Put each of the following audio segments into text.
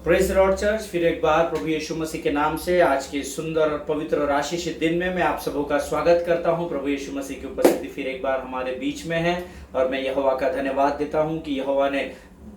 Praise Lord church, फिर एक बार प्रभु यीशु मसीह के नाम से आज के सुंदर और पवित्र और आशीषित दिन में मैं आप सबों का स्वागत करता हूं। प्रभु यीशु मसीह की उपस्थिति फिर एक बार हमारे बीच में है और मैं यहोवा का धन्यवाद देता हूं कि यहोवा ने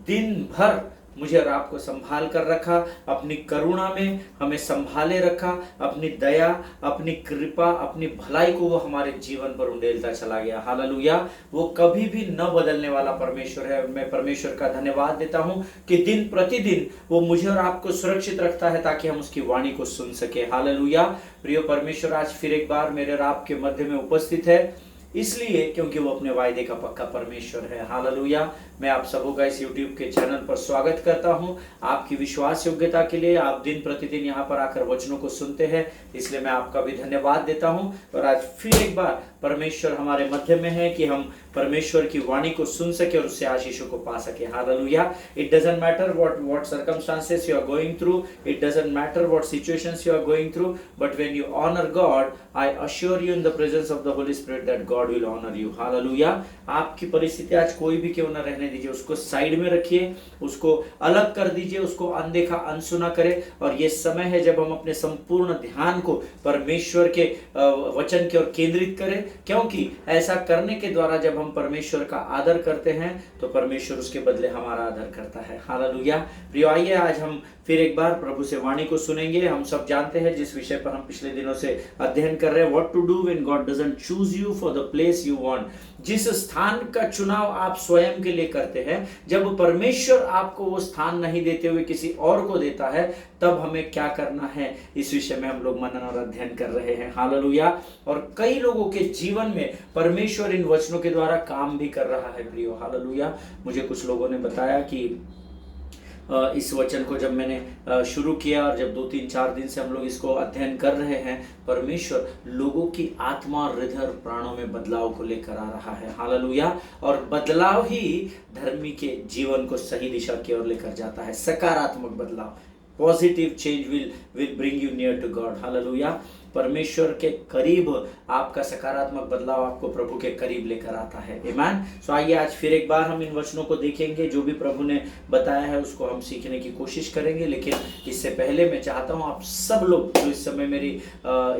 दिन भर मुझे और आपको संभाल कर रखा, अपनी करुणा में हमें संभाले रखा, अपनी दया, अपनी कृपा, अपनी भलाई को वो हमारे जीवन पर उंडेलता चला गया। हालेलुया। वो कभी भी न बदलने वाला परमेश्वर है। मैं परमेश्वर का धन्यवाद देता हूं कि दिन प्रतिदिन वो मुझे और आपको सुरक्षित रखता है ताकि हम उसकी वाणी को सुन सके। हालेलुया। प्रिय परमेश्वर आज फिर एक बार मेरे और आपके मध्य में उपस्थित है, इसलिए क्योंकि वो अपने वायदे का पक्का परमेश्वर है। हालेलुया। मैं आप सबों का इस YouTube के चैनल पर स्वागत करता हूं। आपकी विश्वास योग्यता के लिए आप दिन प्रतिदिन यहाँ पर आकर वचनों को सुनते हैं, इसलिए मैं आपका भी धन्यवाद देता हूं। और आज फिर एक बार परमेश्वर हमारे मध्य में है कि हम परमेश्वर की वाणी को सुन सके और उससे आशीषों को पा सके। Hallelujah. It doesn't matter what circumstances you are going through, it doesn't matter what situations you are going through, but when you honor God, I assure you in the presence of the Holy Spirit that God will honor you. Hallelujah. आपकी परिस्थिति आज कोई भी क्यों न रहने दीजिए, उसको साइड में रखिए, उसको अलग कर दीजिए, उसको अनदेखा अनसुना करें। और ये समय है जब हम अपने संपूर्ण ध्यान को परमेश्वर के वचन की ओर केंद्रित करें, क्योंकि ऐसा करने के द्वारा जब हम परमेश्वर का आदर करते हैं तो परमेश्वर उसके बदले हमारा आदर करता है। हालेलुया। प्रिय, आइए आज हम फिर एक बार प्रभु से वाणी को सुनेंगे। हम सब जानते हैं जिस विषय पर हम पिछले दिनों से अध्ययन कर रहे हैं, what to do when God doesn't choose you for the place you want. जिस स्थान का चुनाव आप स्वयं के लिए करते हैं, जब परमेश्वर आपको वो स्थान नहीं देते हुए किसी और को देता है, तब हमें क्या करना है, इस विषय में हम लोग मनन और अध्ययन कर रहे हैं। हालेलुया। और कई लोगों के जीवन में परमेश्वर इन वचनों के द्वारा काम भी कर रहा है। प्रियो, हालेलुया। मुझे कुछ लोगों ने बताया कि इस वचन को जब मैंने शुरू किया और जब 2-3-4 दिन से हम लोग इसको अध्ययन कर रहे हैं, परमेश्वर लोगों की आत्मा और हृदय और प्राणों में बदलाव को लेकर आ रहा है। हालेलुया। और बदलाव ही धर्मी के जीवन को सही दिशा की ओर लेकर जाता है। सकारात्मक बदलाव, positive change will bring you near to God. Hallelujah. परमेश्वर के करीब आपका सकारात्मक बदलाव आपको प्रभु के करीब लेकर आता है। आमीन। सो आइए आज फिर एक बार हम इन वचनों को देखेंगे, जो भी प्रभु ने बताया है उसको हम सीखने की कोशिश करेंगे। लेकिन इससे पहले मैं चाहता हूं आप सब लोग जो इस समय मेरी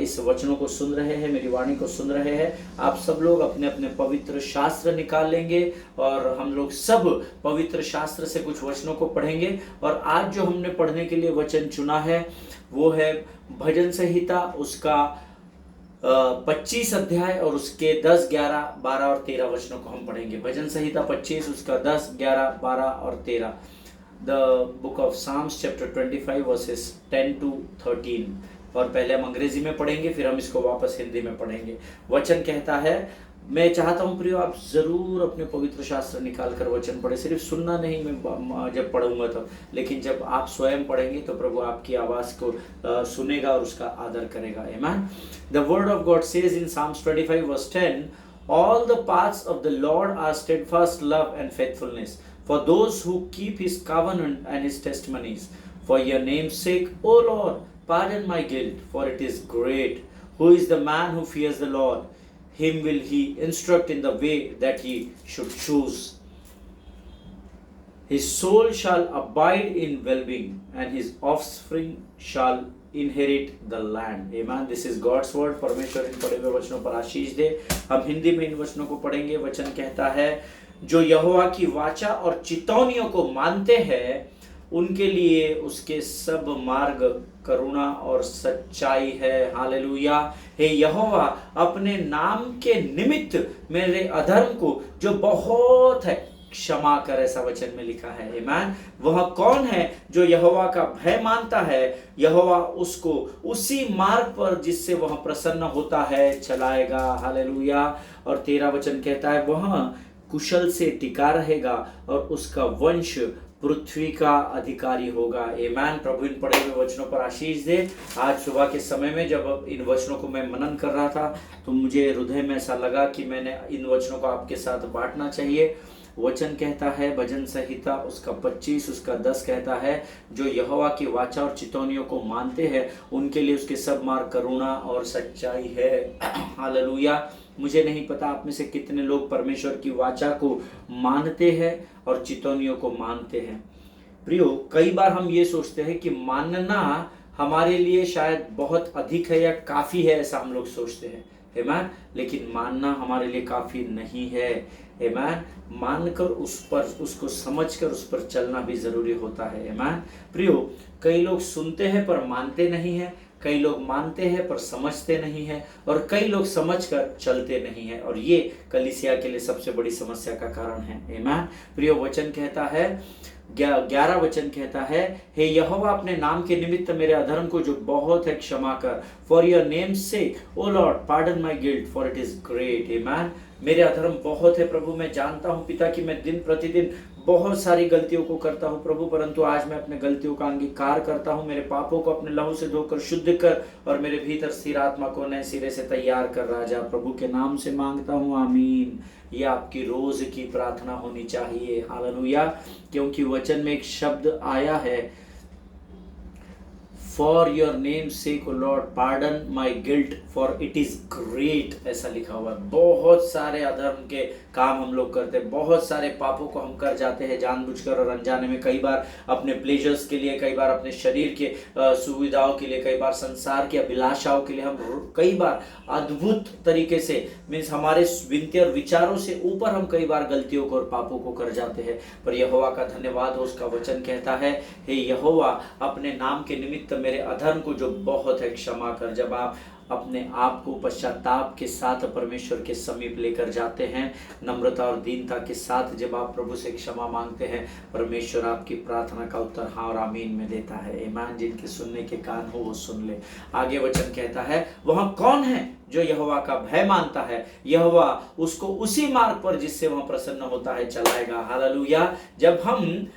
इस वचनों को सुन रहे हैं, मेरी वाणी को सुन रहे हैं, आप सब लोग अपने अपने पवित्र शास्त्र निकाल लेंगे और हम लोग सब पवित्र शास्त्र से कुछ वचनों को पढ़ेंगे। और आज जो हमने पढ़ने के लिए वचन चुना है वो है भजन संहिता, उसका 25 अध्याय और उसके 10, 11, 12 और 13 वचनों को हम पढ़ेंगे। भजन संहिता 25, उसका 10, 11, 12 और 13। The book of Psalms chapter 25 verses 10 to 13। और पहले हम अंग्रेजी में पढ़ेंगे, फिर हम इसको वापस हिंदी में पढ़ेंगे। वचन कहता है, मैं चाहता हूं प्रियो आप जरूर अपने पवित्र शास्त्र निकाल कर वचन पढ़े। सिर्फ सुनना नहीं, मैं जब पढ़ूंगा तब, लेकिन जब आप स्वयं पढ़ेंगे तो प्रभु आपकी आवाज को सुनेगा और उसका आदर करेगा। आमीन। The word of God says in Psalms 25 verse 10, all the paths of the Lord are steadfast love and faithfulness for those who keep his covenant and his testimonies. For your name's sake, O Lord, pardon my guilt, for it is great. Who is the man who fears the Lord? Him will he instruct in the way that he should choose. His soul shall abide in well-being, and his offspring shall inherit the land. Amen. This is God's word. परमेश्वर इन पढ़े हुए वचनों पर आशीष दे। हम हिंदी में इन वचनों को पढ़ेंगे। वचन कहता है, जो यहोवा की वाचा और चितौनियों को मानते हैं, उनके लिए उसके सब मार्ग करुणा और सच्चाई है। हालेलुया। हे यहोवा, अपने नाम के निमित्त मेरे अधर्म को जो बहुत है क्षमा कर, ऐसा वचन में लिखा है। आमीन। वह कौन है जो यहोवा का भय मानता है, यहोवा उसको उसी मार्ग पर जिससे वह प्रसन्न होता है चलाएगा। हालेलुया। और 13 वचन कहता है, वह कुशल से टिका रहेगा और उसका वंश पृथ्वी का अधिकारी होगा। आमीन। प्रभु इन पढ़े हुए वचनों पर आशीष दे। आज सुबह के समय में जब इन वचनों को मैं मनन कर रहा था तो मुझे हृदय में ऐसा लगा कि मैंने इन वचनों को आपके साथ बांटना चाहिए। वचन कहता है, भजन संहिता उसका 25 उसका 10 कहता है, जो यहोवा की वाचा और चितौनियों को मानते हैं उनके लिए उसके सब मार्ग करुणा और सच्चाई है। हालेलुया। मुझे नहीं पता आप में से कितने लोग परमेश्वर की वाचा को मानते हैं और चितौनियों को मानते हैं। प्रियो, कई बार हम ये सोचते हैं कि मानना हमारे लिए शायद बहुत अधिक है या काफी है, ऐसा हम लोग सोचते हैं। आमीन। लेकिन मानना हमारे लिए काफी नहीं है। आमीन। मानकर उस पर, उसको समझकर उस पर चलना भी जरूरी होता है। आमीन। प्रियो, कई लोग सुनते हैं पर मानते नहीं है, कई लोग मानते हैं पर समझते नहीं है, और कई लोग समझकर चलते नहीं है, और ये कलीसिया के लिए सबसे बड़ी समस्या का कारण है। आमीन। प्रियो, वचन कहता है, 11 वचन कहता है, हे यहोवा अपने नाम के निमित्त मेरे अधर्म को जो बहुत है क्षमा कर। फॉर योर नेम से O Lord pardon my guilt, for it is great. आमीन। मेरे अधर्म बहुत है प्रभु, मैं जानता हूं पिता कि मैं दिन प्रतिदिन बहुत सारी गलतियों को करता हूं प्रभु, परंतु आज मैं अपने गलतियों का अंगीकार करता हूं। मेरे पापों को अपने लहू से धोकर शुद्ध कर, और मेरे भीतर स्थिर आत्मा को नए सिरे से तैयार कर राजा। प्रभु के नाम से मांगता हूं, आमीन। ये आपकी रोज की प्रार्थना होनी चाहिए। हालेलुया। क्योंकि वचन में एक शब्द आया है, for your name sake O Lord pardon my guilt, for it is great, ऐसा लिखा हुआ है। बहुत सारे अधर्म के काम हम लोग करते हैं, बहुत सारे पापों को हम कर जाते हैं जानबूझकर और अनजाने में। कई बार अपने प्लेजर्स के लिए, कई बार अपने शरीर के सुविधाओं के लिए, कई बार संसार की अभिलाषाओं के लिए हम कई बार अद्भुत तरीके से, मीन्स हमारे विनती और विचारों से ऊपर हम कई बार गलतियों को और पापों को कर जाते हैं। पर यहोवा का धन्यवाद हो, उसका वचन कहता है, हे यहोवा अपने नाम के निमित्त मेरे अधर्म को जो बहुत है क्षमा कर। जब आप अपने आप को पश्चाताप के साथ परमेश्वर के समीप लेकर जाते हैं, नम्रता और दीनता के साथ जब आप प्रभु से क्षमा मांगते हैं, परमेश्वर आपकी प्रार्थना का उत्तर हाँ और आमीन में देता है। ईमान, जिनके सुनने के कान हो वो सुन ले। आगे वचन कहता है, वह कौन है जो यहोवा का भय मानता है, यहोवा उसको उसी मार्ग पर जिससे वह प्रसन्न होता है चलाएगा। हालेलुया। जब हम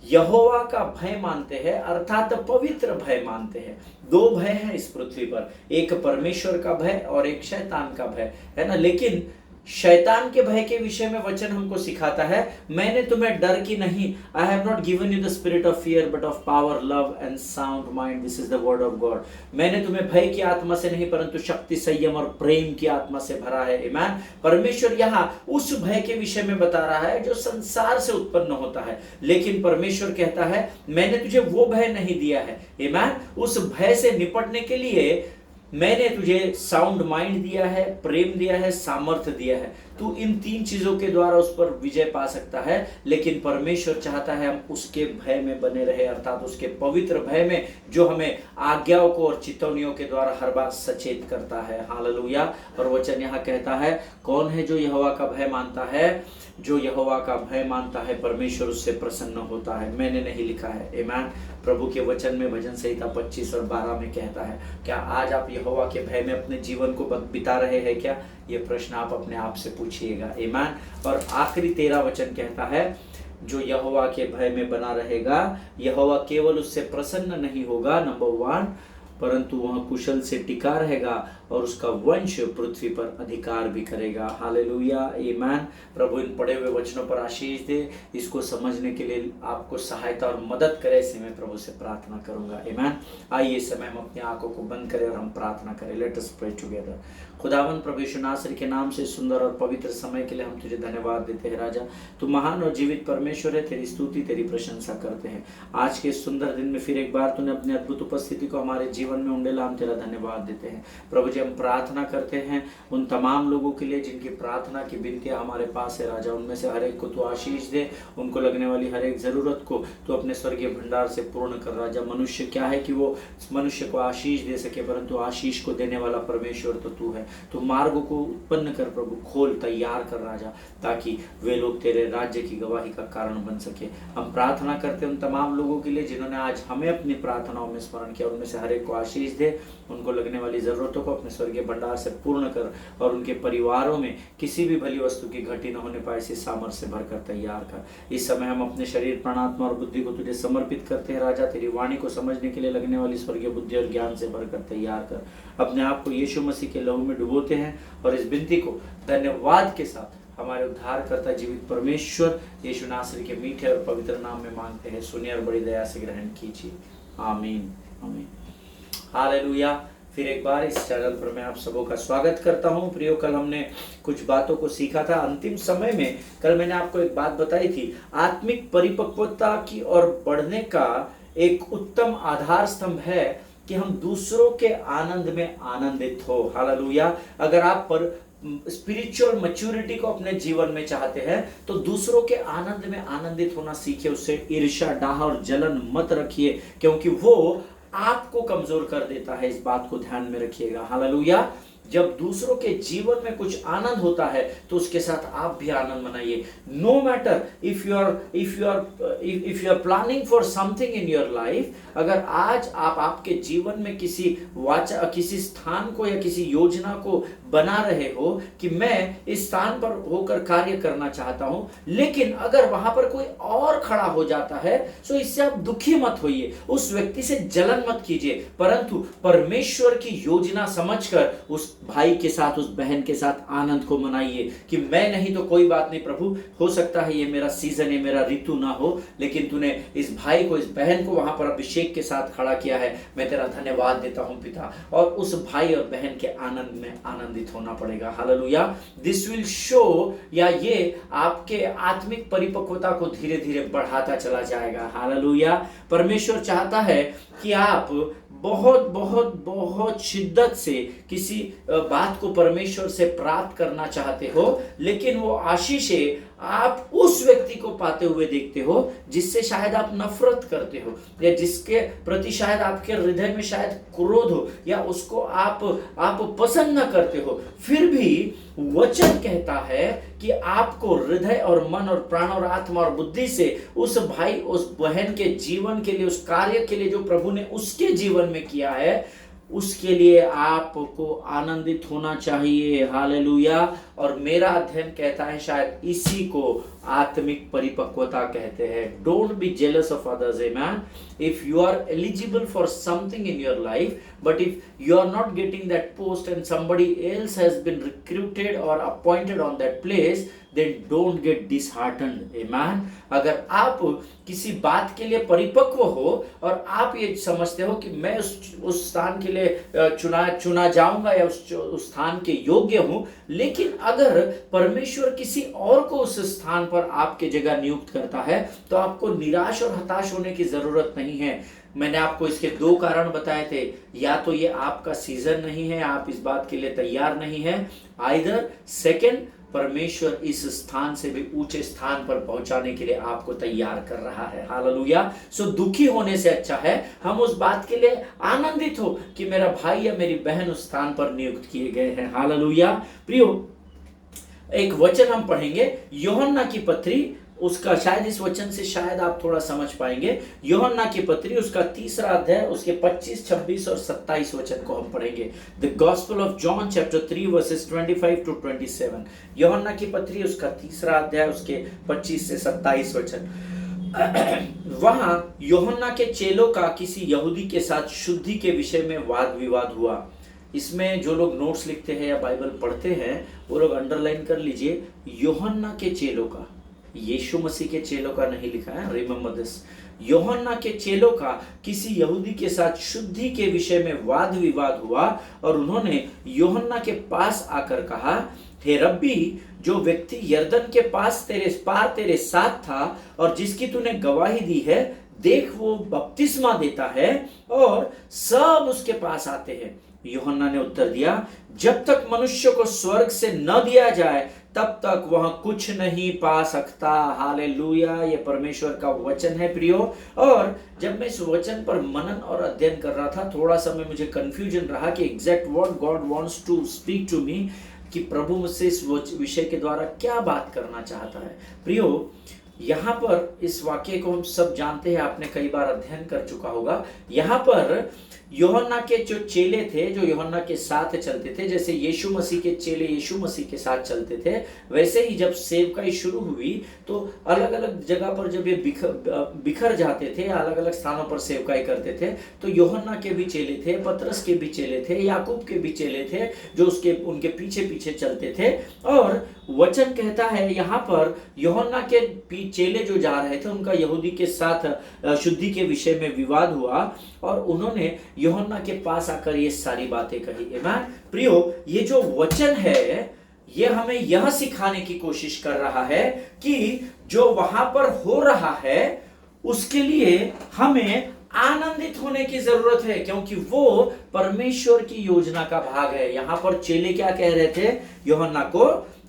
यहोवा का भय मानते हैं, अर्थात पवित्र भय मानते हैं। दो भय हैं इस पृथ्वी पर, एक परमेश्वर का भय और एक शैतान का भय, है ना। लेकिन शैतान के भय के विषय में वचन हमको सिखाता है, मैंने तुम्हें डर की नहीं, I have not given you the spirit of fear but of power, love and sound mind, this is the word of God. मैंने तुम्हें भय की आत्मा से नहीं परंतु शक्ति, संयम और प्रेम की आत्मा से भरा है। आमीन। परमेश्वर यहाँ उस भय के विषय में बता रहा है जो संसार से उत्पन्न होता है, लेकिन परमेश्वर कहता है मैंने तुझे वो भय नहीं दिया है। आमीन। उस भय से निपटने के लिए मैंने तुझे साउंड माइंड दिया है, प्रेम दिया है, सामर्थ्य दिया है। तू इन तीन चीजों के द्वारा उस पर विजय पा सकता है। लेकिन परमेश्वर चाहता है हम उसके भय में बने रहे, अर्थात उसके पवित्र भय में जो हमें आज्ञाओं को और चितौनियों के द्वारा हर बार सचेत करता है। हालेलुया। और वचन यहाँ कहता है, कौन है जो यहोवा का भय मानता है? जो यहोवा का भय मानता है परमेश्वर उससे प्रसन्न होता है। मैंने नहीं लिखा है। आमीन। प्रभु के वचन में भजन संहिता 25 और 12 में कहता है। क्या आज आप यहोवा के भय में अपने जीवन को बिता रहे हैं क्या? ये प्रश्न आप अपने आप से पूछिएगा। आमीन। और आखिरी 13 वचन कहता है, जो यहोवा के भय में बना रहेगा, यहोवा केवल उससे प्रसन्न नहीं होगा, नंबर 1, परंतु वह कुशल से टिका रहेगा और उसका वंश पृथ्वी पर अधिकार भी करेगा। हालेलुया। आमीन। प्रभु इन पढ़े हुए वचनों पर आशीष दे, इसको समझने के लिए आपको सहायता और मदद करे, ऐसे मैं प्रभु से प्रार्थना करूंगा। आमीन। आइए इस समय हम अपनी आंखों को बंद करें और हम प्रार्थना करें। Let us pray together. खुदावन प्रभु यीशु नासरी के नाम से सुंदर और पवित्र समय के लिए हम तुझे धन्यवाद देते हैं। राजा, तू महान और जीवित परमेश्वर है, तेरी स्तुति तेरी प्रशंसा करते हैं। आज के सुंदर दिन में फिर एक बार तूने अपनी अद्भुत उपस्थिति को हमारे जीवन में उंडेला, हम तेरा धन्यवाद देते हैं। प्रभु जी, हम प्रार्थना करते हैं उन तमाम लोगों के लिए जिनकी प्रार्थना की विनतियां हमारे पास है। राजा, उनमें से हर एक को तू आशीष दे, उनको लगने वाली हर एक जरूरत को तू अपने स्वर्गीय भंडार से पूर्ण कर। राजा, मनुष्य क्या है कि वो मनुष्य को आशीष दे सके, परंतु आशीष को देने वाला परमेश्वर तो तू है। तू मार्ग को उत्पन्न कर प्रभु, खोल, तैयार कर राजा, ताकि वे लोग तेरे राज्य की गवाही का कारण बन सके। हम प्रार्थना करते हैं उन तमाम लोगों के लिए जिन्होंने आज हमें अपनी प्रार्थनाओं में स्मरण किया, उनमें से हर एक को आशीष दे, उनको लगने वाली जरूरतों को अपने स्वर्गीय भंडार से पूर्ण कर, और उनके परिवारों में किसी भी भली वस्तु की घटी न होने पाए ऐसी सामर्थ्य से भरकर तैयार कर। इस समय हम अपने शरीर, प्राणात्मा और बुद्धि को तुझे समर्पित करते हैं। राजा, तेरी वाणी को समझने के लिए लगने वाली स्वर्गीय बुद्धि और ज्ञान से भरकर तैयार कर। अपने आप को यीशु मसीह के लहू में डुबोते हैं और इस विनती को धन्यवाद के साथ हमारे उद्धारकर्ता जीवित परमेश्वर यीशु नासरी के मीठे और पवित्र नाम में मांगते हैं। सुनिए और बड़ी दया से ग्रहण कीजिए। आमीन। आमीन। हालेलुया। फिर एक बार इस चैनल पर मैं आप सबों का स्वागत करता हूं। प्रियो, कल हमने कुछ बातों को सीखा था। अंतिम समय में कल मैंने आपको एक बात बताई थी, आत्मिक परिपक्वता की ओर बढ़ने का एक उत्तम आधार स्तंभ है कि हम दूसरों के आनंद में आनंदित हो। हालेलुया। अगर आप पर स्पिरिचुअल मैच्योरिटी को अपने जीवन में चाहते हैं तो दूसरों के आनंद में आनंदित होना सीखिए। उससे ईर्ष्या, डाह और जलन मत रखिए, क्योंकि वो आपको कमजोर कर देता है। इस बात को ध्यान में रखिएगा। हालेलुया। जब दूसरों के जीवन में कुछ आनंद होता है तो उसके साथ आप भी आनंद मनाइए। No matter if you are planning for something in your life, अगर आज आप आपके जीवन में किसी स्थान को या किसी योजना को बना रहे हो कि मैं इस स्थान पर होकर कार्य करना चाहता हूं, लेकिन अगर वहां पर कोई और खड़ा हो जाता है तो इससे आप दुखी मत होइए, उस व्यक्ति से जलन मत कीजिए, परंतु परमेश्वर की योजना समझकर उस भाई के साथ, उस बहन के साथ आनंद को मनाइए कि मैं नहीं तो कोई बात नहीं प्रभु, हो सकता है ये मेरा सीजन, ये मेरा ऋतु ना हो, लेकिन तूने इस भाई को, इस बहन को वहां पर अभिषेक के साथ खड़ा किया है। मैं तेरा धन्यवाद देता हूं पिता। और उस भाई और बहन के आनंद में आनंदित होना पड़ेगा। हालेलुया। दिस विल शो, या ये आपके आत्मिक परिपक्वता को धीरे धीरे बढ़ाता चला जाएगा। हालेलुया। परमेश्वर चाहता है कि आप बहुत बहुत बहुत शिद्दत से किसी बात को परमेश्वर से प्राप्त करना चाहते हो, लेकिन वो आशीषें आप उस व्यक्ति को पाते हुए देखते हो जिससे शायद आप नफरत करते हो, या जिसके प्रति शायद आपके हृदय में शायद क्रोध हो, या उसको आप पसंद न करते हो। फिर भी वचन कहता है कि आपको हृदय और मन और प्राण और आत्मा और बुद्धि से उस भाई, उस बहन के जीवन के लिए, उस कार्य के लिए जो प्रभु ने उसके जीवन में किया है, उसके लिए आपको आनंदित होना चाहिए। हालेलुया। और मेरा अध्ययन कहता है शायद इसी को आत्मिक परिपक्वता कहते हैं। Don't be jealous of others, amen. If you are eligible for something in your life, but if you are not getting that post and somebody else has been recruited or appointed on that place, then don't get disheartened, amen। अगर आप किसी बात के लिए परिपक्व हो और आप ये समझते हो कि मैं उस स्थान के लिए चुना जाऊंगा या उस स्थान के योग्य हूं, लेकिन अगर परमेश्वर किसी और को उस स्थान पर आपके जगह नियुक्त करता है तो आपको निराश और हताश होने की जरूरत नहीं है। मैंने आपको इसके दो कारण बताए थे, या तो ये आपका सीजन नहीं है, आप इस बात के लिए तैयार नहीं है, आइदर सेकंड, परमेश्वर इस स्थान से भी ऊंचे स्थान पर पहुंचाने के लिए आपको तैयार कर रहा है। हालेलुया। सो दुखी होने से अच्छा है हम उस बात के लिए आनंदित हो कि मेरा भाई या मेरी बहन उस स्थान पर नियुक्त किए गए हैं। हालेलुया। प्रियो, एक वचन हम पढ़ेंगे, यूहन्ना की पत्री, उसका शायद इस वचन से शायद आप थोड़ा समझ पाएंगे। यूहन्ना की पत्री, उसका 3रा अध्याय, उसके 25, 26 और 27 वचन को हम पढ़ेंगे। The gospel of John chapter 3 versus 25 to 27। यूहन्ना की पत्री, उसका 3रा अध्याय, उसके 25 से 27 वचन। वहां यूहन्ना के चेलों का किसी यहूदी के साथ शुद्धि के विषय में वाद विवाद हुआ। इसमें जो लोग नोट्स लिखते हैं या बाइबल पढ़ते हैं वो लोग अंडरलाइन कर लीजिए, यूहन्ना के चेलों का, यीशु मसीह के चेलों का नहीं लिखा है, रिमेंबर दिस। यूहन्ना के चेलों का किसी यहूदी के साथ शुद्धि के विषय में वाद विवाद हुआ और उन्होंने यूहन्ना के पास आकर कहा, हे रब्बी, जो व्यक्ति यरदन के पास तेरे साथ था और जिसकी तूने गवाही दी है, देख वो बपतिस्मा देता है और सब उसके पास आते हैं। यूहन्ना ने उत्तर दिया, जब तक मनुष्य को स्वर्ग से न दिया जाए तब तक वह कुछ नहीं पा सकता। हालेलुया। ये परमेश्वर का वचन है प्रियो। और जब मैं इस वचन पर मनन और अध्ययन कर रहा था, थोड़ा सा मुझे कंफ्यूजन रहा कि exact what God wants to speak to me, कि प्रभु मुझसे इस विषय के द्वारा क्या बात करना चाहता है। प्रियो, यहाँ पर इस वाक्य को हम सब जानते हैं, आपने कई बार अध्ययन कर चुका होगा। यहाँ पर यूहन्ना के जो चेले थे, जो यूहन्ना के साथ चलते थे, जैसे यीशु मसीह के चेले यीशु मसीह के साथ चलते थे, वैसे ही जब सेवकाई शुरू हुई तो अलग अलग जगह पर जब ये बिखर जाते थे, अलग अलग स्थानों पर सेवकाई करते थे, तो यूहन्ना के भी चेले थे, पतरस के भी चेले थे, याकूब के भी चेले थे जो उनके पीछे पीछे चलते थे। और वचन कहता है यहाँ पर यूहन्ना के बाकी चेले जो जा रहे थे उनका यहूदी के साथ शुद्धि के विषय में विवाद हुआ और उन्होंने यूहन्ना के पास आकर ये सारी बातें कही। आमीन। प्रियो, ये जो वचन है ये हमें यह सिखाने की कोशिश कर रहा है कि जो वहां पर हो रहा है उसके लिए हमें आनंदित होने की जरूरत है, क्योंकि वो परमेश्वर की योजना का भाग है। यहां पर चेले क्या कह रहे थे यूहन्ना को,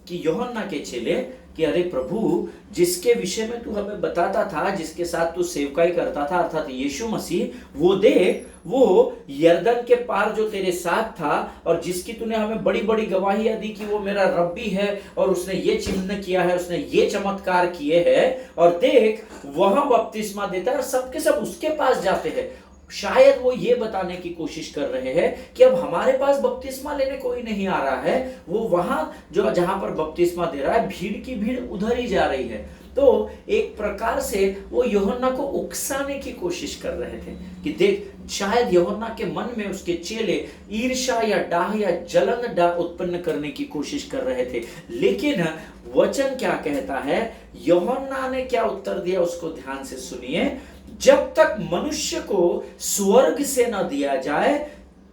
कि यूहन्ना के चेले कि अरे प्रभु, जिसके विषय में तू हमें बताता था, जिसके साथ तू सेवकाई करता था, अर्थात यीशु मसीह, वो देख, वो यरदन के पार जो तेरे साथ था और जिसकी तूने हमें बड़ी बड़ी गवाहियां दी कि वो मेरा रब्बी है और उसने ये चिन्ह किया है, उसने ये चमत्कार किए हैं, और देख वह बपतिस्मा देता है और सबके सब उसके पास जाते हैं। शायद वो ये बताने की कोशिश कर रहे हैं कि अब हमारे पास बपतिस्मा लेने कोई नहीं आ रहा है, वो वहां जो जहां पर बपतिस्मा दे रहा है, भीड़ की भीड़ उधर ही जा रही है। तो एक प्रकार से वो यूहन्ना को उकसाने की कोशिश कर रहे थे कि देख, शायद यूहन्ना के मन में उसके चेले ईर्ष्या या डाह या जलन उत्पन्न करने की कोशिश कर रहे थे। लेकिन वचन क्या कहता है, यूहन्ना ने क्या उत्तर दिया, उसको ध्यान से सुनिए। जब तक मनुष्य को स्वर्ग से न दिया जाए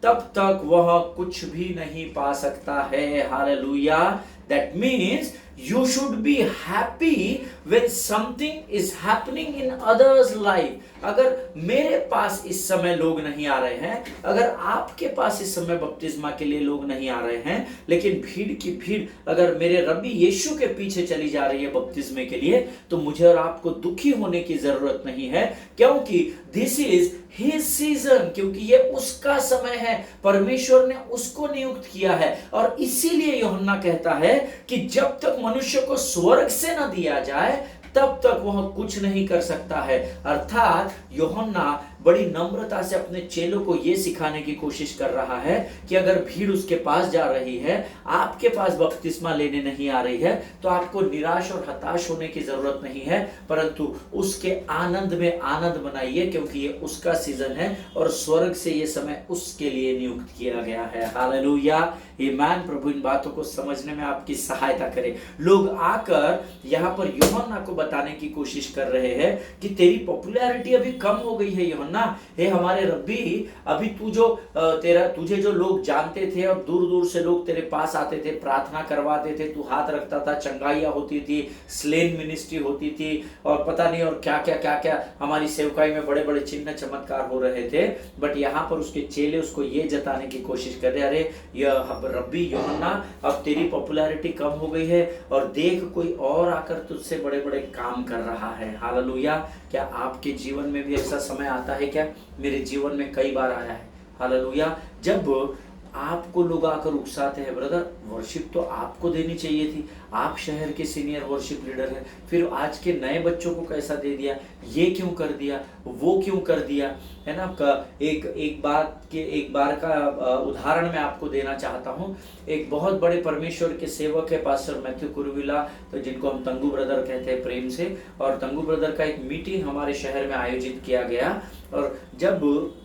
तब तक वह कुछ भी नहीं पा सकता है। Hallelujah. That means you should be happy when something is happening in others life। अगर मेरे पास इस समय लोग नहीं आ रहे हैं, अगर आपके पास इस समय बपतिस्मा के लिए लोग नहीं आ रहे हैं, लेकिन भीड़ की भीड़ अगर मेरे रब्बी यीशु के पीछे चली जा रही है बपतिस्मे के लिए, तो मुझे और आपको दुखी होने की जरूरत नहीं है, क्योंकि दिस इज हिज सीजन, क्योंकि ये उसका समय है, परमेश्वर ने उसको नियुक्त किया है। और इसीलिए यूहन्ना कहता है कि जब तक मनुष्य को स्वर्ग से न दिया जाए तब तक वह कुछ नहीं कर सकता है। अर्थात यूहन्ना बड़ी नम्रता से अपने चेलों को यह सिखाने की कोशिश कर रहा है कि अगर भीड़ उसके पास जा रही है, आपके पास बपतिस्मा लेने नहीं आ रही है, तो आपको निराश और हताश होने की जरूरत नहीं है, परंतु उसके आनंद में आनंद मनाइए, क्योंकि ये उसका सीजन है और स्वर्ग से ये समय उसके लिए नियुक्त किया गया है। हालेलुया। ईमान। प्रभु इन बातों को समझने में आपकी सहायता करे। लोग आकर यहाँ पर यूहन्ना को बताने की कोशिश कर रहे हैं कि तेरी पॉपुलैरिटी अभी कम हो गई है यूहन्ना, हे हमारे रब्बी, अभी तुझे जो लोग जानते थे और दूर दूर से लोग तेरे पास आते थे, प्रार्थना करवाते थे, तू हाथ रखता था, चंगाइयां होती थी, स्लेन मिनिस्ट्री होती थी, और पता नहीं और क्या क्या हमारी सेवकाई में बड़े बड़े चिन्ह चमत्कार हो रहे थे। बट यहाँ पर उसके चेले उसको ये जताने की कोशिश कर रहे, अरे यह रब्बी यूहन्ना, अब तेरी पॉपुलैरिटी कम हो गई है और देख कोई और आकर तुझसे बड़े बड़े काम कर रहा है। हालेलुया। क्या आपके जीवन में भी ऐसा समय आता है क्या? मेरे जीवन में कई बार आया है। हालेलुया। जब आपको लोग आकर उकसाते हैं, ब्रदर वर्शिप तो आपको देनी चाहिए थी, आप शहर के सीनियर वर्शिप लीडर हैं, फिर आज के नए बच्चों को कैसा दे दिया, ये क्यों कर दिया, वो क्यों कर दिया, है ना। एक बार का उदाहरण मैं आपको देना चाहता हूँ। एक बहुत बड़े परमेश्वर के सेवक है पास्टर मैथ्यू कुरुविला, तो जिनको हम तंगू ब्रदर कहते हैं प्रेम से, और तंगू ब्रदर का एक मीटिंग हमारे शहर में आयोजित किया गया, और जब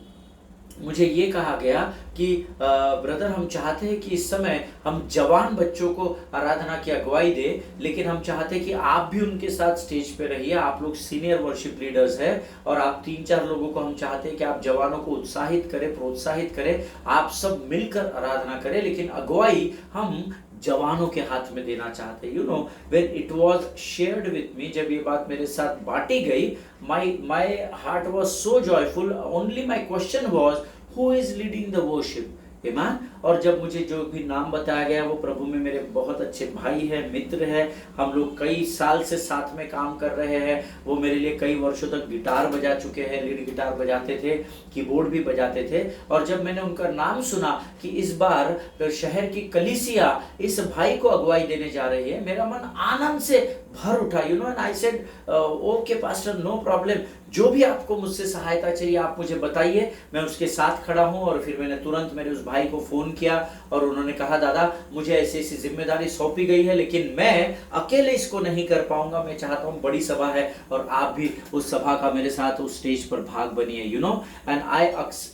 मुझे ये कहा गया कि ब्रदर हम चाहते हैं कि इस समय हम जवान बच्चों को आराधना की अगुवाई दे, लेकिन हम चाहते हैं कि आप भी उनके साथ स्टेज पे रहिए, आप लोग सीनियर वर्शिप लीडर्स हैं और आप 3-4 लोगों को हम चाहते हैं कि आप जवानों को उत्साहित करें, प्रोत्साहित करें, आप सब मिलकर आराधना करें, लेकिन अगुवाई हम जवानों के हाथ में देना चाहते। You know, when it was shared with me, जब ये बात मेरे साथ बांटी गई, my heart was so joyful. Only my question was, who is leading the worship? आमीन। और जब मुझे जो भी नाम बताया गया, वो प्रभु में मेरे बहुत अच्छे भाई हैं, मित्र हैं, हम लोग कई साल से साथ में काम कर रहे हैं। वो मेरे लिए कई वर्षों तक गिटार बजा चुके हैं, लीड गिटार बजाते थे, कीबोर्ड भी बजाते थे। और जब मैंने उनका नाम सुना कि इस बार शहर की कलीसिया इस भाई को अगुवाई देने जा रही है, मेरा मन आनंद से भर उठा। You know, and I said okay pastor, no problem, जो भी आपको मुझसे सहायता चाहिए आप मुझे बताइए, मैं उसके साथ खड़ा हूं। और फिर मैंने तुरंत मेरे उस भाई को फोन किया और उन्होंने कहा दादा मुझे ऐसी ऐसी जिम्मेदारी सौंपी गई है, लेकिन मैं अकेले इसको नहीं कर पाऊंगा, मैं चाहता हूं बड़ी सभा है और आप भी उस सभा का मेरे साथ उस स्टेज पर भाग बनिए, you know. And I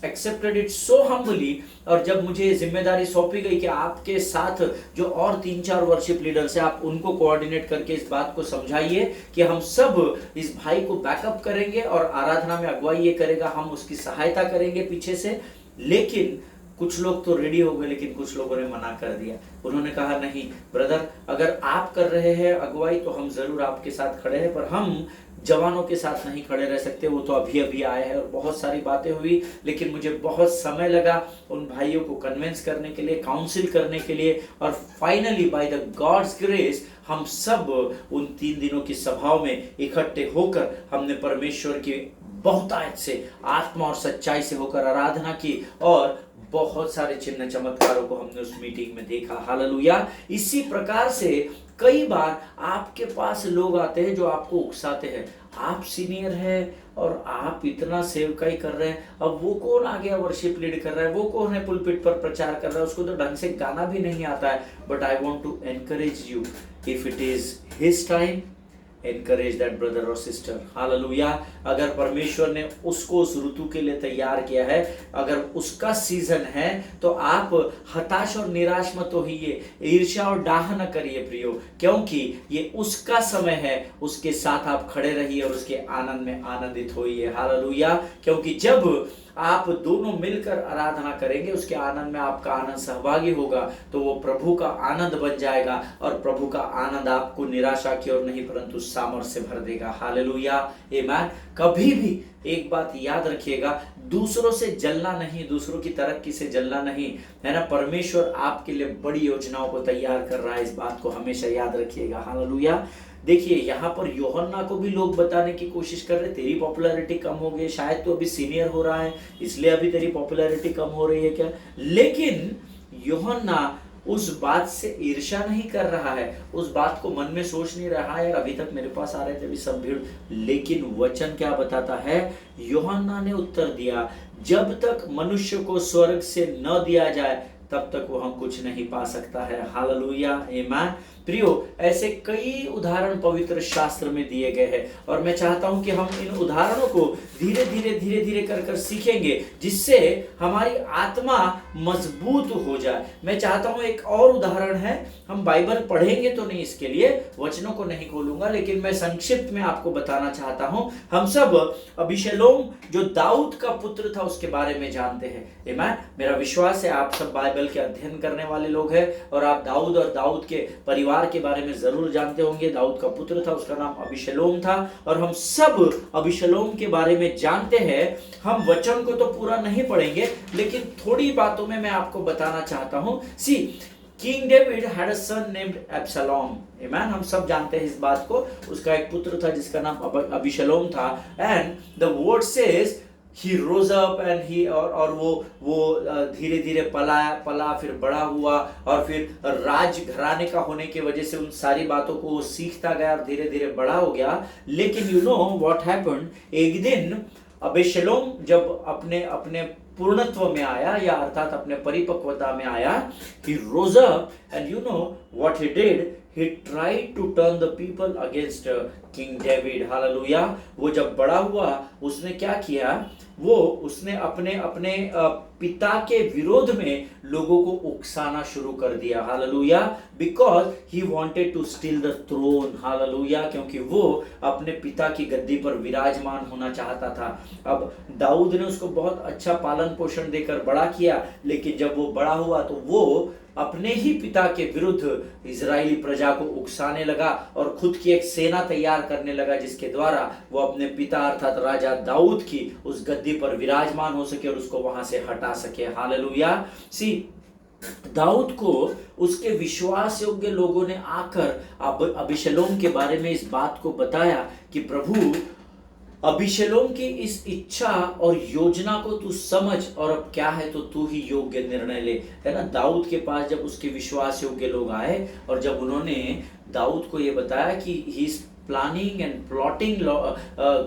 accepted it so humbly. और जब मुझे जिम्मेदारी सौंपी गई कि आपके साथ जो और 3-4 वर्शिप लीडर्स हैं, आप उनको कोऑर्डिनेट करके इस बात को समझाइए कि हम सब इस भाई को बैकअप करेंगे और आराधना में अगुवाई ये करेगा, हम उसकी सहायता करेंगे पीछे से। लेकिन कुछ लोग तो रेडी हो गए, लेकिन कुछ लोगों ने मना कर दिया। उन्होंने कहा नहीं ब्रदर, अगर आप कर रहे हैं अगुवाई तो हम जरूर आपके साथ खड़े हैं, पर हम जवानों के साथ नहीं खड़े रह सकते, वो तो अभी अभी आए हैं। और बहुत सारी बातें हुई, लेकिन मुझे बहुत समय लगा उन भाइयों को कन्विंस करने के लिए, काउंसिल करने के लिए। और finally by the gods grace हम सब उन 3 दिनों की सभाओं में इकट्ठे होकर हमने परमेश्वर की बहुतायत से, आत्मा और सच्चाई से होकर आराधना की और बहुत सारे चिन्ह चमत्कारों को हमने उस मीटिंग में देखा। हालेलुया। इसी प्रकार से कई बार आपके पास लोग आते हैं जो आपको उकसाते हैं, आप सीनियर हैं और आप इतना सेवकाई कर रहे हैं, अब वो कौन आ गया वर्शिप लीड कर रहा है, वो कौन है पुलपिट पर प्रचार कर रहा है, उसको तो ढंग से गाना भी नहीं आता है। But I want to encourage you, if it is his time, encourage that brother or sister। Hallelujah. अगर परमेश्वर ने उसको उस ऋतु के लिए तैयार किया है, अगर उसका सीजन है, तो आप हताश और निराश मत होइए, ईर्ष्या और डाह न करिए प्रियो, क्योंकि ये उसका समय है। उसके साथ आप खड़े रहिए और उसके आनंद में आनंदित होइए। हालेलुया। क्योंकि जब आप दोनों मिलकर आराधना करेंगे, उसके आनंद में आपका आनंद सहभागी होगा, तो वो प्रभु का आनंद बन जाएगा और प्रभु का आनंद आपको निराशा की ओर नहीं परंतु सामर्थ्य से भर देगा। हालेलुया। आमीन। कभी भी एक बात याद रखिएगा, दूसरों से जलना नहीं, दूसरों की तरक्की से जलना नहीं, है ना। परमेश्वर आपके लिए बड़ी योजनाओं को तैयार कर रहा है, इस बात को हमेशा याद रखिएगा। हालेलुया। देखिए यहाँ पर यूहन्ना को भी लोग बताने की कोशिश कर रहे, तेरी पॉपुलैरिटी कम हो गई, शायद तो अभी सीनियर हो रहा है इसलिए अभी तेरी पॉपुलैरिटी कम हो रही है क्या। लेकिन यूहन्ना उस बात से ईर्ष्या नहीं कर रहा है, उस बात को मन में सोच नहीं रहा है, अभी तक मेरे पास आ रहे थे अभी सब भीड़। लेकिन वचन क्या बताता है, यूहन्ना ने उत्तर दिया, जब तक मनुष्य को स्वर्ग से न दिया जाए तब तक वो हम कुछ नहीं पा सकता है। हालेलुया। आमीन। प्रियो, ऐसे कई उदाहरण पवित्र शास्त्र में दिए गए हैं और मैं चाहता हूं कि हम इन उदाहरणों को धीरे धीरे कर सीखेंगे, जिससे हमारी आत्मा मजबूत हो जाए। मैं चाहता हूं एक और उदाहरण है, हम बाइबल पढ़ेंगे तो नहीं, इसके लिए वचनों को नहीं खोलूंगा, लेकिन मैं संक्षिप्त में आपको बताना चाहता हूं। हम सब अबीशलोम जो दाऊद का पुत्र था उसके बारे में जानते हैं। आमीन। मेरा विश्वास है आप सब बाइबल के अध्ययन करने वाले लोग हैं और आप दाऊद और दाऊद के परिवार के बारे में जरूर जानते होंगे। दाऊद का पुत्र था, उसका नाम अबीशलोम था और हम सब अबीशलोम के बारे में जानते हैं। हम वचन को तो पूरा नहीं पढ़ेंगे, लेकिन थोड़ी बातों में मैं आपको बताना चाहता हूं। See, King David had a son named Absalom. आमीन। हम सब जानते हैं इस बात को। उसका एक पुत्र था जिसका नाम अबीशलोम था। And the word says he rose up and he और वो धीरे धीरे पला फिर बड़ा हुआ और फिर राज घराने का होने की वजह से उन सारी बातों को वो सीखता गया और धीरे धीरे बड़ा हो गया। लेकिन यू नो व्हाट हैपेंड, एक दिन अबीशलोम जब अपने अपने पूर्णत्व में आया, या अर्थात अपने परिपक्वता में आया, he rose up and you know what he did, he tried to turn the people against King David। Hallelujah. वो जब बड़ा हुआ उसने क्या किया, वो उसने अपने अपने पिता के विरोध में लोगों को उकसाना शुरू कर दिया। Hallelujah. Because he wanted to steal the throne. Hallelujah. क्योंकि वो अपने पिता की गद्दी पर विराजमान होना चाहता था। अब दाऊद ने उसको बहुत अच्छा पालन पोषण देकर बड़ा किया, लेकिन जब वो बड़ा हुआ तो वो अपने ही पिता के विरुद्ध इजरायली प्रजा को उकसाने लगा और खुद की एक सेना तैयार करने लगा, जिसके द्वारा वो अपने पिता अर्थात राजा दाऊद की उस गद्दी पर विराजमान हो सके और उसको वहां से हटा सके। हालेलुया। सी, दाऊद को उसके विश्वास योग्य लोगों ने आकर अबीशलोम के बारे में इस बात को बताया कि प्रभु, अबीशलोम की इस इच्छा और योजना को तू समझ और अब क्या है तो तू ही योग्य निर्णय ले। है ना। दाऊद के पास जब उसके विश्वास योग्य लोग आए और जब उन्होंने दाऊद को ये बताया कि he is planning and plotting,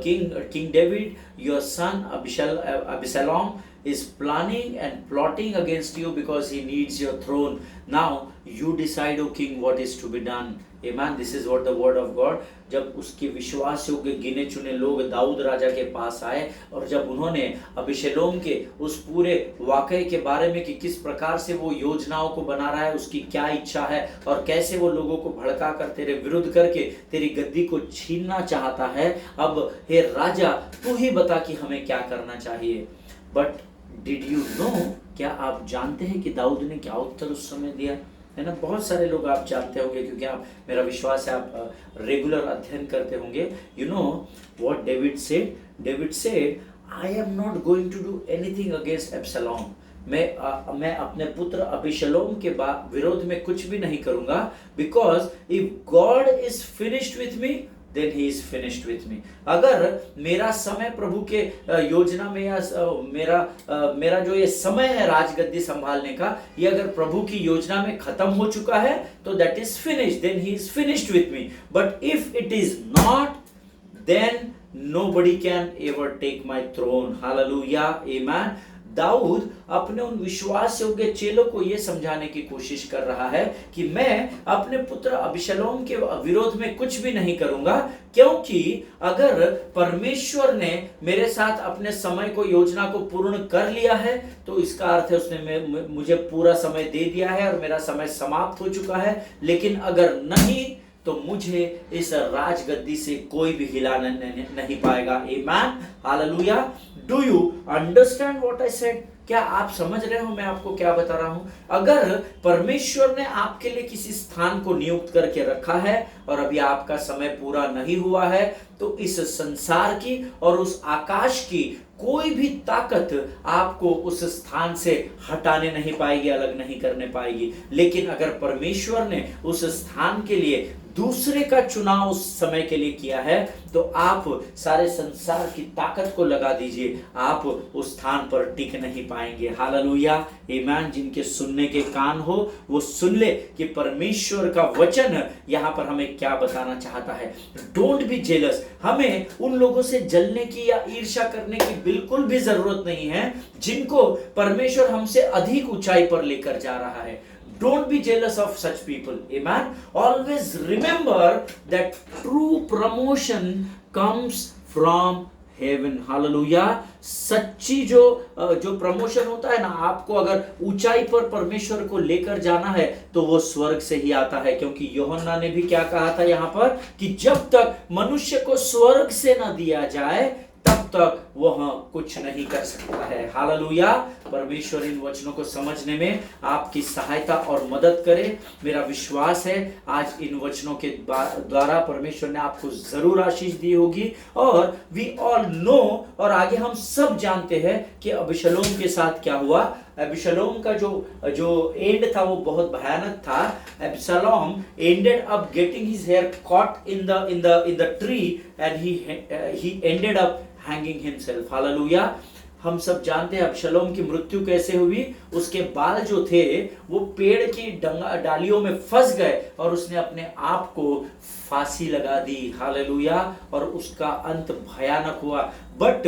King David, your son Absalom is planning and plotting against you because he needs your throne. Now you decide, O king, what is to be done. Amen. This is what the word of God. जब उसके विश्वास योग्य गिने चुने लोग दाऊद राजा के पास आए और जब उन्होंने अबीशलोम के उस पूरे वाकये के बारे में कि किस प्रकार से वो योजनाओं को बना रहा है, उसकी क्या इच्छा है और कैसे वो लोगों को भड़का कर तेरे विरुद्ध करके तेरी गद्दी को छीनना चाहता है, अब हे राजा तू ही बता कि हमें क्या करना चाहिए। बट डिड यू नो, क्या आप जानते हैं कि दाऊद ने क्या उत्तर उस समय दिया? है ना, बहुत सारे लोग आप जानते होंगे क्योंकि आप, मेरा विश्वास है आप रेगुलर अध्ययन करते होंगे। You know what David said? David said, I am not going to do anything against Absalom. मैं अपने पुत्र अबीशलोम के विरोध में कुछ भी नहीं करूंगा, because if God is finished with me then he is finished with me। अगर मेरा समय प्रभु के योजना में या मेरा जो ये समय है राजगद्दी संभालने का, ये अगर प्रभु की योजना में खत्म हो चुका है तो that is finished, then he is finished with me। But if it is not, then nobody can ever take my throne। Hallelujah, amen। Dawood अपने उन विश्वास योग्य चेलों को यह समझाने की कोशिश कर रहा है कि मैं अपने पुत्र अबीशलोम के विरोध में कुछ भी नहीं करूंगा, क्योंकि अगर परमेश्वर ने मेरे साथ अपने समय को, योजना को पूर्ण कर लिया है तो इसका अर्थ है उसने मुझे पूरा समय दे दिया है और मेरा समय समाप्त हो चुका है। लेकिन अगर नहीं तो मुझे इस राजगद्दी से कोई भी हिलाना नहीं पाएगा। आमीन, hallelujah. Do you understand what I said? क्या आप समझ रहे हो मैं आपको क्या बता रहा हूं? अगर परमेश्वर ने आपके लिए किसी स्थान को नियुक्त करके रखा है और अभी आपका समय पूरा नहीं हुआ है, तो इस संसार की और उस आकाश की कोई भी ताकत आपको उस स्थान से हटाने नहीं पाएगी, अलग नहीं करने पाएगी। लेकिन अगर परमेश्वर ने उस स्थान के लिए दूसरे का चुनाव उस समय के लिए किया है, तो आप सारे संसार की ताकत को लगा दीजिए, आप उस स्थान पर टिक नहीं पाएंगे। हालेलुया, आमीन। जिनके सुनने के कान हो वो सुन ले कि परमेश्वर का वचन यहाँ पर हमें क्या बताना चाहता है। Don't be jealous. हमें उन लोगों से जलने की या ईर्ष्या करने की बिल्कुल भी जरूरत नहीं है जिनको परमेश्वर हमसे अधिक ऊंचाई पर लेकर जा रहा है। Don't be jealous of such people. Amen. Always remember that true promotion comes from heaven। Hallelujah। सच्ची जो प्रमोशन होता है ना, आपको अगर ऊंचाई पर परमेश्वर को लेकर जाना है तो वो स्वर्ग से ही आता है। क्योंकि यूहन्ना ने भी क्या कहा था यहाँ पर कि जब तक मनुष्य को स्वर्ग से न दिया जाए तब तक वह कुछ नहीं कर सकता है। हालेलुया। परमेश्वर इन वचनों को समझने में आपकी सहायता और मदद करे। मेरा विश्वास है आज इन वचनों के द्वारा परमेश्वर ने आपको जरूर आशीष दी होगी। और वी ऑल नो, और आगे हम सब जानते हैं कि अबीशलोम के साथ क्या हुआ। अबीशलोम का जो एंड था वो बहुत भयानक था। Absalom ended up getting his hair caught in the tree and he ended up hanging himself. Hallelujah. हम सब जानते हैं अबीशलोम की मृत्यु कैसे हुई। उसके बाल जो थे वो पेड़ की डालियों में फंस गए और उसने अपने आप को फांसी लगा दी। हालेलुया। और उसका अंत भयानक हुआ। बट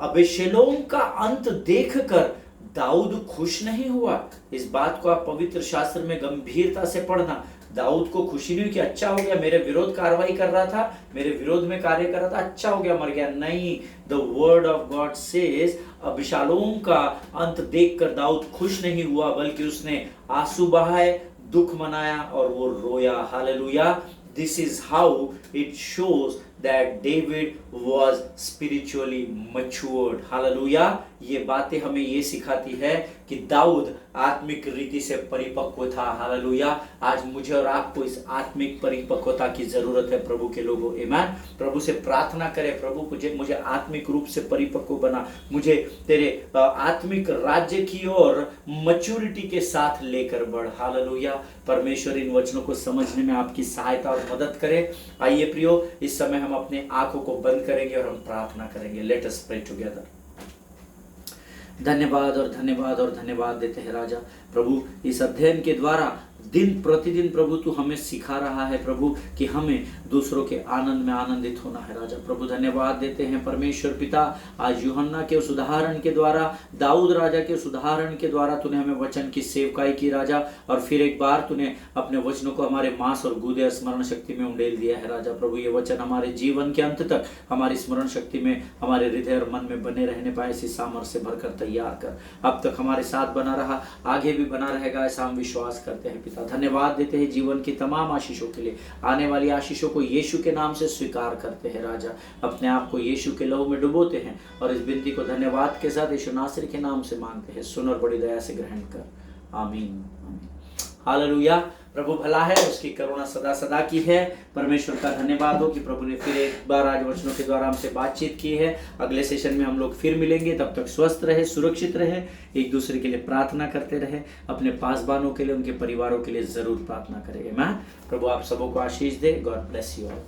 अबीशलोम का अंत देखकर दाऊद खुश नहीं हुआ। इस बात को आप पवित्र शास्त्र में गंभीरता से पढ़ना। दाऊद को खुशी नहीं कि अच्छा हो गया, मेरे विरोध कार्रवाई कर रहा था, मेरे विरोध में कार्य कर रहा था, अच्छा हो गया, मर गया। नहीं, the word of God says Absalom का अंत देखकर दाऊद खुश नहीं हुआ, बल्कि उसने आंसू बहाए, दुख मनाया और वो रोया। Hallelujah. This is how it shows that David was spiritually matured। Hallelujah. ये बातें हमें ये सिखाती है कि दाऊद आत्मिक रीति से परिपक्व था। हालेलुया। आज मुझे और आपको इस आत्मिक परिपक्वता की जरूरत है प्रभु के लोगों। आमीन। प्रभु से प्रार्थना करें, प्रभु मुझे आत्मिक रूप से परिपक्व बना, मुझे तेरे आत्मिक राज्य की ओर मैच्योरिटी के साथ लेकर बढ़। हालेलुया। परमेश्वर इन वचनों को समझने में आपकी सहायता और मदद करे। आइए प्रियो, इस समय हम अपने आंखों को बंद करेंगे और हम प्रार्थना करेंगे। Let us pray together. धन्यवाद और धन्यवाद और धन्यवाद देते हैं राजा। प्रभु इस अध्ययन के द्वारा दिन प्रतिदिन प्रभु तू हमें सिखा रहा है प्रभु कि हमें दूसरों के आनंद में आनंदित होना है राजा। प्रभु धन्यवाद देते हैं परमेश्वर पिता, आज यूहन्ना के उस उदाहरण के द्वारा, दाऊद राजा के उस उदाहरण के द्वारा तूने हमें वचन की सेवकाई की राजा, और फिर एक बार तूने अपने वचनों को हमारे मांस और गूदे स्मरण शक्ति में उंडेल दिया है राजा। प्रभु ये वचन हमारे जीवन के अंत तक हमारी स्मरण शक्ति में, हमारे हृदय और मन में बने रहने पाए, ऐसी सामर्थ्य से भरकर तैयार कर। अब तक हमारे साथ बना रहा, आगे भी बना रहेगा, ऐसा हम विश्वास करते हैं पिता। धन्यवाद देते हैं जीवन की तमाम आशीषों के लिए। आने वाली आशीषों को यीशु के नाम से स्वीकार करते हैं राजा। अपने आप को यीशु के लहू में डुबोते हैं और इस विनती को धन्यवाद के साथ यीशु नासरी के नाम से मांगते हैं। सुन और बड़ी दया से ग्रहण कर। आमीन। हालेलुया। प्रभु भला है, उसकी करुणा सदा सदा की है। परमेश्वर का धन्यवाद हो कि प्रभु ने फिर एक बार आज वचनों के द्वारा हमसे बातचीत की है। अगले सेशन में हम लोग फिर मिलेंगे, तब तक स्वस्थ रहे, सुरक्षित रहे, एक दूसरे के लिए प्रार्थना करते रहे, अपने पासबानों के लिए, उनके परिवारों के लिए जरूर प्रार्थना करें। मैं प्रभु आप सबों को आशीष दे। God bless you all.